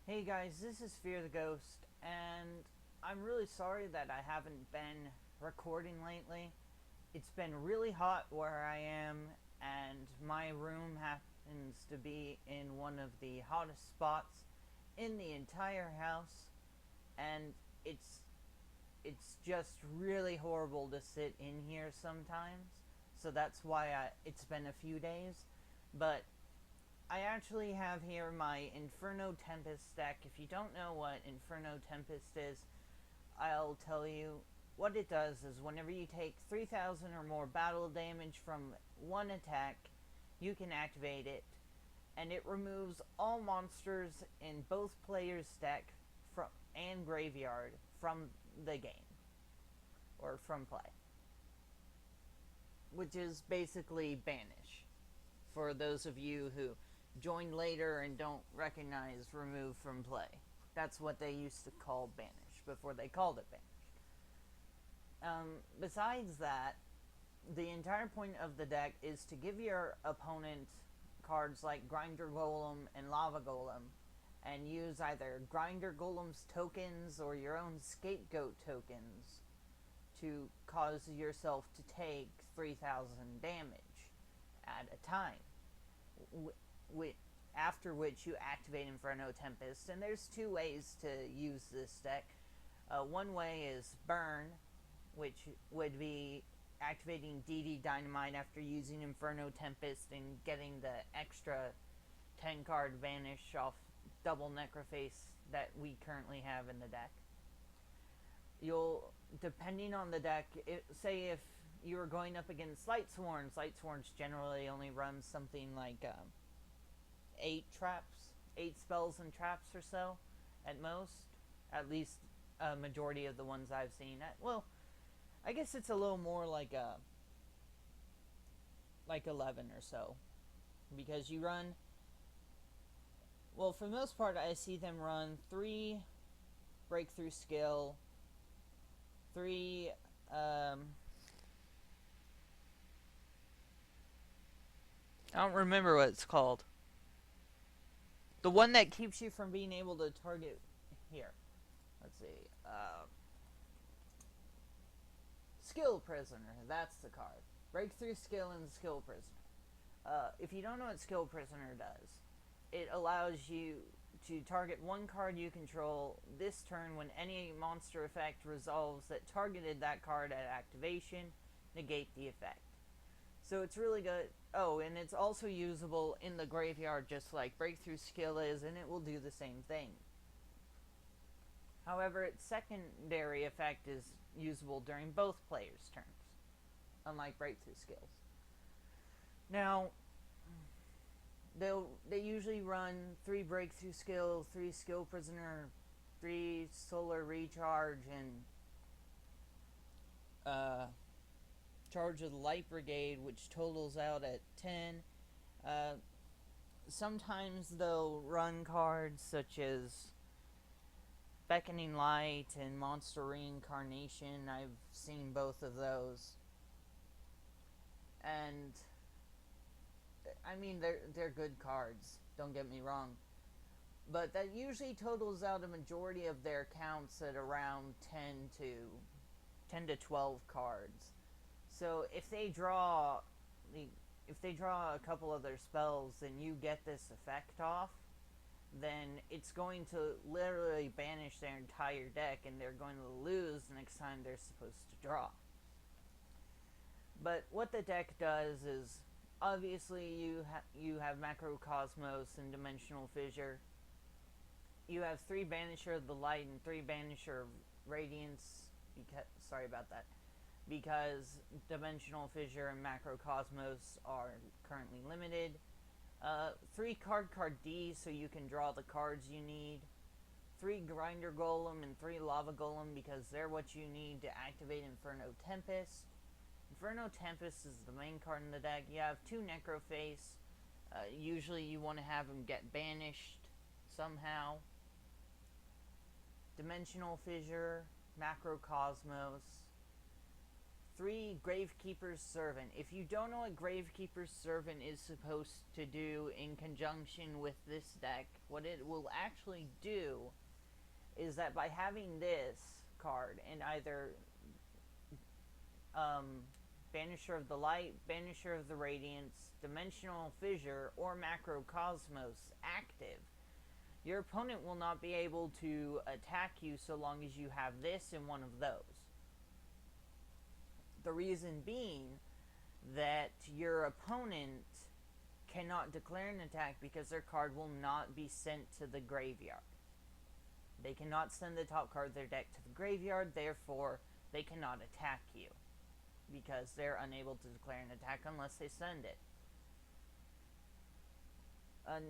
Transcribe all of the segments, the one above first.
Hey guys, this is Fear the Ghost, and I'm really sorry that I haven't been recording lately. It's been really hot where I am, and my room happens to be in one of the hottest spots in the entire house, and it's it's just really horrible to sit in here sometimes. So that's why it's been a few days, but I actually have here my Inferno Tempest deck. If you don't know what Inferno Tempest is, I'll tell you. What it does is whenever you take 3,000 or more battle damage from one attack, you can activate it, and it removes all monsters in both players' deck from and graveyard from the game or from play, which is basically banish for those of you who joined later and don't recognize remove from play. That's what they used to call banish before they called it banish. Besides that, the entire point of the deck is to give your opponent cards like Grinder Golem and Lava Golem and use either Grinder Golem's tokens or your own Scapegoat tokens to cause yourself to take 3,000 damage at a time. After which you activate Inferno Tempest, and there's two ways to use this deck. One way is Burn, which would be activating DD Dynamite after using Inferno Tempest and getting the extra 10 card vanish off double Necroface that we currently have in the deck. You'll, depending on the deck, say if you were going up against Lightsworns generally only run something like 8 traps, 8 spells and traps or so, at most. At least a majority of the ones I've seen. Well, I guess it's a little more like 11 or so, because you run. Well, for the most part, I see them run 3 breakthrough skill, 3 I don't remember what it's called. The one that keeps you from being able to target here. Let's see. Skill Prisoner. That's the card. Breakthrough Skill and Skill Prisoner. If you don't know what Skill Prisoner does, it allows you to target one card you control this turn when any monster effect resolves that targeted that card at activation, negate the effect. So it's really good. Oh, and it's also usable in the graveyard just like Breakthrough Skill is, and it will do the same thing. However, its secondary effect is usable during both players' turns, unlike Breakthrough Skills. Now, they usually run 3 Breakthrough Skill, 3 Skill Prisoner, 3 Solar Recharge, and Charge of the Light Brigade, which totals out at 10. Sometimes they'll run cards such as Beckoning Light and Monster Reincarnation. I've seen both of those. And I mean, they're good cards, don't get me wrong. But that usually totals out a majority of their counts at around 10 to 12 cards. So if they draw a couple of their spells and you get this effect off, then it's going to literally banish their entire deck, and they're going to lose the next time they're supposed to draw. But what the deck does is, obviously you have Macrocosmos and Dimensional Fissure. You have 3 Banisher of the Light and 3 Banisher of Radiance. Sorry about that. Because Dimensional Fissure and Macrocosmos are currently limited. 3 card D so you can draw the cards you need. 3 Grinder Golem and 3 Lava Golem because they're what you need to activate Inferno Tempest. Inferno Tempest is the main card in the deck. You have 2 Necroface. Usually you want to have them get banished somehow. Dimensional Fissure, Macrocosmos, 3 Gravekeeper's Servant. If you don't know what Gravekeeper's Servant is supposed to do in conjunction with this deck, what it will actually do is that by having this card and either Banisher of the Light, Banisher of the Radiance, Dimensional Fissure, or Macrocosmos active, your opponent will not be able to attack you so long as you have this in one of those. The reason being that your opponent cannot declare an attack because their card will not be sent to the graveyard. They cannot send the top card of their deck to the graveyard, therefore they cannot attack you because they're unable to declare an attack unless they send it.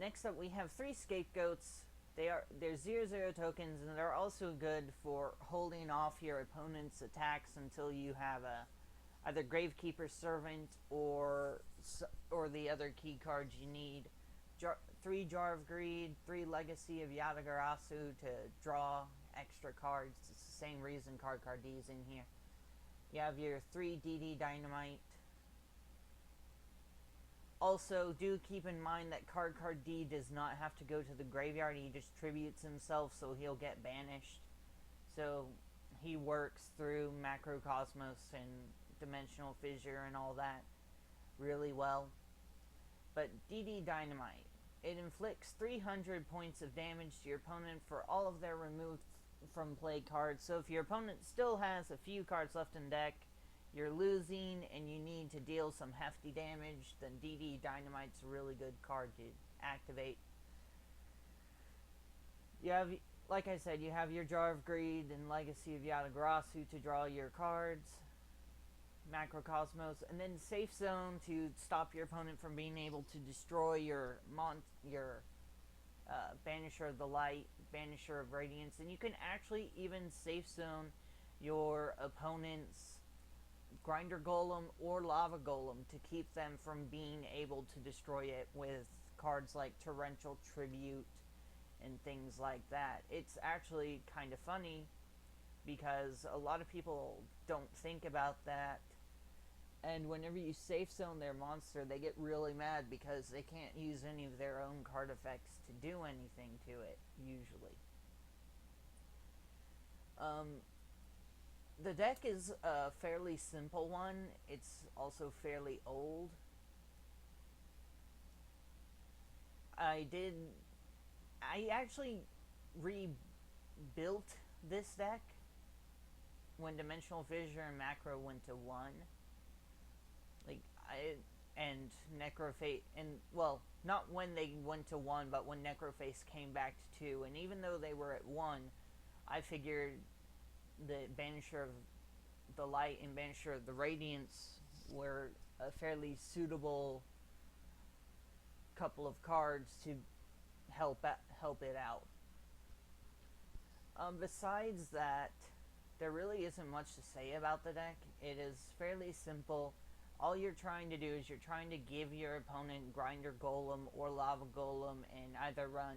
Next up, we have 3 Scapegoats. They're 0/0 tokens, and they're also good for holding off your opponent's attacks until you have either Gravekeeper's Servant or the other key cards you need. 3 Jar of Greed, 3 Legacy of Yatagarasu to draw extra cards. It's the same reason Card D is in here. You have your 3 DD Dynamite. Also, do keep in mind that Card D does not have to go to the graveyard. He just tributes himself, so he'll get banished. So he works through Macrocosmos and Dimensional Fissure and all that really well. But DD Dynamite. It inflicts 300 points of damage to your opponent for all of their removed from play cards. So if your opponent still has a few cards left in deck, you're losing and you need to deal some hefty damage, then DD Dynamite's a really good card to activate. You have, like I said, you have your Jar of Greed and Legacy of Yatagarasu to draw your cards, Macrocosmos, and then Safe Zone to stop your opponent from being able to destroy your Banisher of the Light, Banisher of Radiance, and you can actually even Safe Zone your opponent's Grinder Golem or Lava Golem to keep them from being able to destroy it with cards like Torrential Tribute and things like that. It's actually kind of funny because a lot of people don't think about that, and whenever you safe zone their monster, they get really mad because they can't use any of their own card effects to do anything to it, usually. The deck is a fairly simple one. It's also fairly old. I actually rebuilt this deck when Dimensional Fissure and Macro went to 1. And Necroface, and well, not when they went to 1, but when Necroface came back to 2. And even though they were at 1, I figured the Banisher of the Light and Banisher of the Radiance were a fairly suitable couple of cards to help it out. Besides that, there really isn't much to say about the deck. It is fairly simple. All you're trying to do is you're trying to give your opponent Grinder Golem or Lava Golem and either run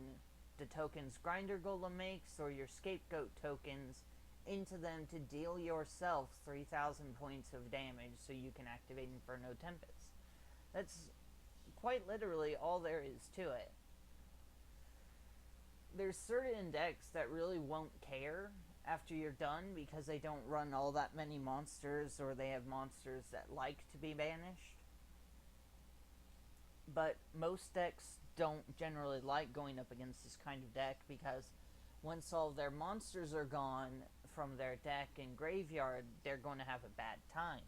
the tokens Grinder Golem makes or your Scapegoat tokens into them to deal yourself 3,000 points of damage so you can activate Inferno Tempest. That's quite literally all there is to it. There's certain decks that really won't care after you're done because they don't run all that many monsters or they have monsters that like to be banished. But most decks don't generally like going up against this kind of deck because once all their monsters are gone from their deck and graveyard, they're going to have a bad time.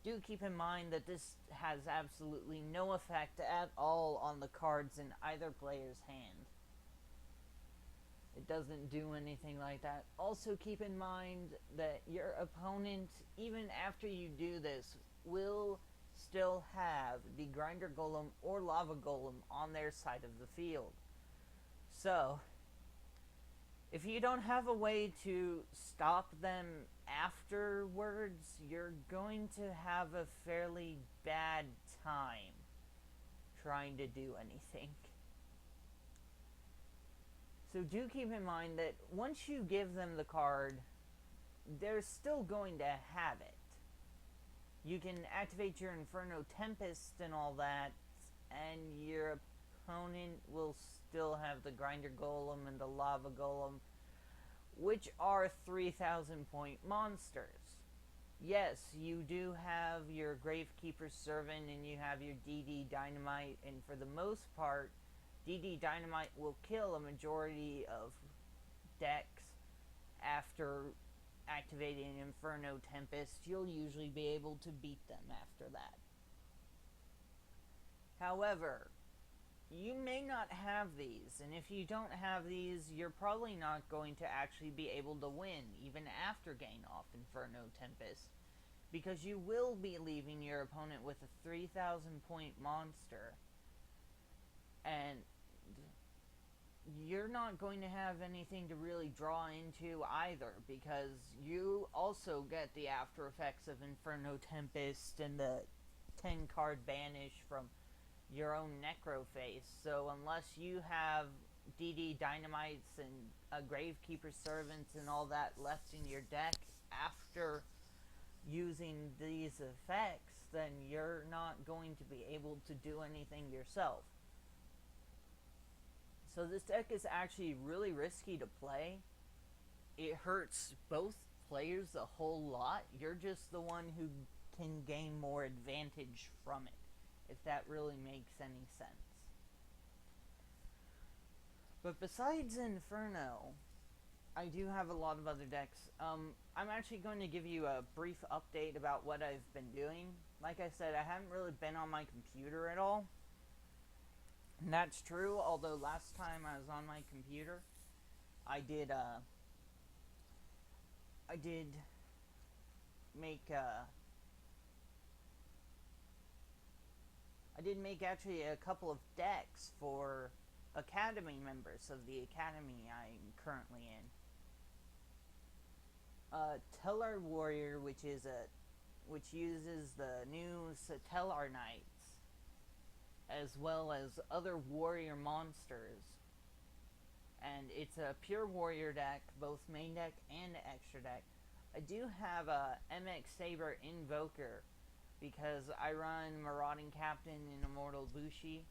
Do keep in mind that this has absolutely no effect at all on the cards in either player's hand. It doesn't do anything like that. Also keep in mind that your opponent, even after you do this, will still have the Grinder Golem or Lava Golem on their side of the field. So, if you don't have a way to stop them afterwards, you're going to have a fairly bad time trying to do anything. So do keep in mind that once you give them the card, they're still going to have it. You can activate your Inferno Tempest and all that, and your opponent will still have the Grinder Golem and the Lava Golem, which are 3,000 point monsters. Yes, you do have your Gravekeeper's Servant and you have your DD Dynamite, and for the most part, DD Dynamite will kill a majority of decks after activating Inferno Tempest. You'll usually be able to beat them after that. However, you may not have these, and if you don't have these, you're probably not going to actually be able to win, even after getting off Inferno Tempest, because you will be leaving your opponent with a 3,000 point monster, and you're not going to have anything to really draw into either, because you also get the after effects of Inferno Tempest and the 10 card banish from your own Necroface. So unless you have DD Dynamites and a Gravekeeper Servants and all that left in your deck after using these effects, then you're not going to be able to do anything yourself. So this deck is actually really risky to play. It hurts both players a whole lot. You're just the one who can gain more advantage from it, if that really makes any sense. But besides Inferno, I do have a lot of other decks. I'm actually going to give you a brief update about what I've been doing. Like I said, I haven't really been on my computer at all. And that's true, although last time I was on my computer, I did make actually a couple of decks for Academy members of the Academy I'm currently in. Tellar Warrior, which uses the new Tellar Knights, as well as other warrior monsters. And it's a pure warrior deck, both main deck and extra deck. I do have a MX Saber Invoker, because I run Marauding Captain and Immortal Bushi,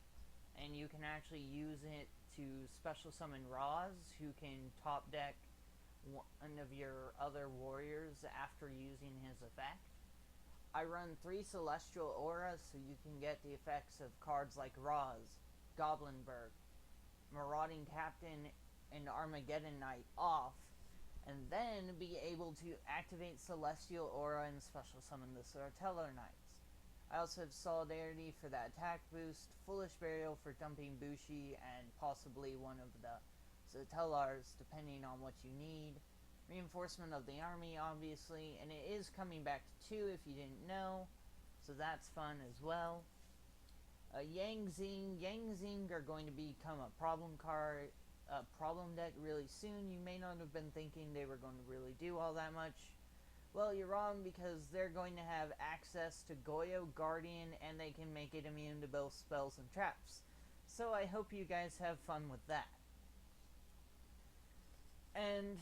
and you can actually use it to special summon Roz, who can top deck one of your other warriors after using his effect. I run 3 Celestial Auras, so you can get the effects of cards like Roz, Goblinberg, Marauding Captain, and Armageddon Knight off, and then be able to activate Celestial Aura and special summon the Tellar Knights. I also have Solidarity for that attack boost, Foolish Burial for dumping Bushi, and possibly one of the Tellars, depending on what you need. Reinforcement of the army, obviously, and it is coming back to 2 if you didn't know, so that's fun as well. Yang Zing are going to become a problem deck really soon. You may not have been thinking they were going to really do all that much. Well, you're wrong, because they're going to have access to Goyo Guardian, and they can make it immune to both spells and traps. So I hope you guys have fun with that. And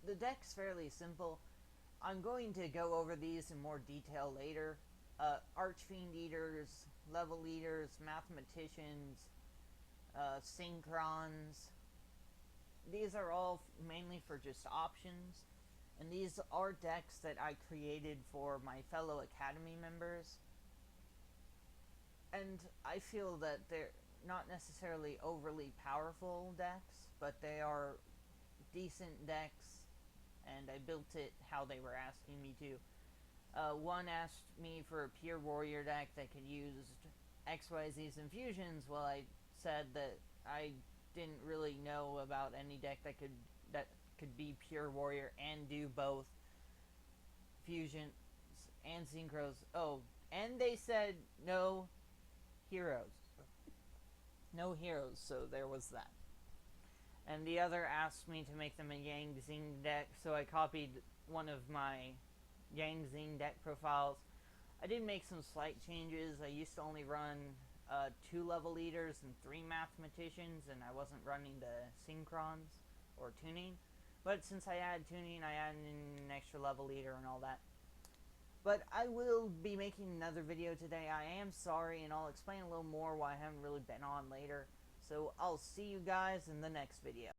the deck's fairly simple. I'm going to go over these in more detail later. Archfiend Eaters, Level Eaters, Mathematicians, Synchrons. These are all mainly for just options. And these are decks that I created for my fellow Academy members. And I feel that they're not necessarily overly powerful decks, but they are decent decks, and I built it how they were asking me to. One asked me for a pure warrior deck that could use XYZ's infusions. Well, I said that I didn't really know about any deck that could be pure warrior and do both fusions and synchros. Oh, and they said no heroes. No heroes, so there was that. And the other asked me to make them a Yang Zing deck, so I copied one of my Yang Zing deck profiles. I did make some slight changes. I used to only run 2 Level Eaters and 3 Mathematicians, and I wasn't running the Synchrons or tuning. But since I added tuning, I added an extra Level Eater and all that. But I will be making another video today. I am sorry, and I'll explain a little more why I haven't really been on later. So I'll see you guys in the next video.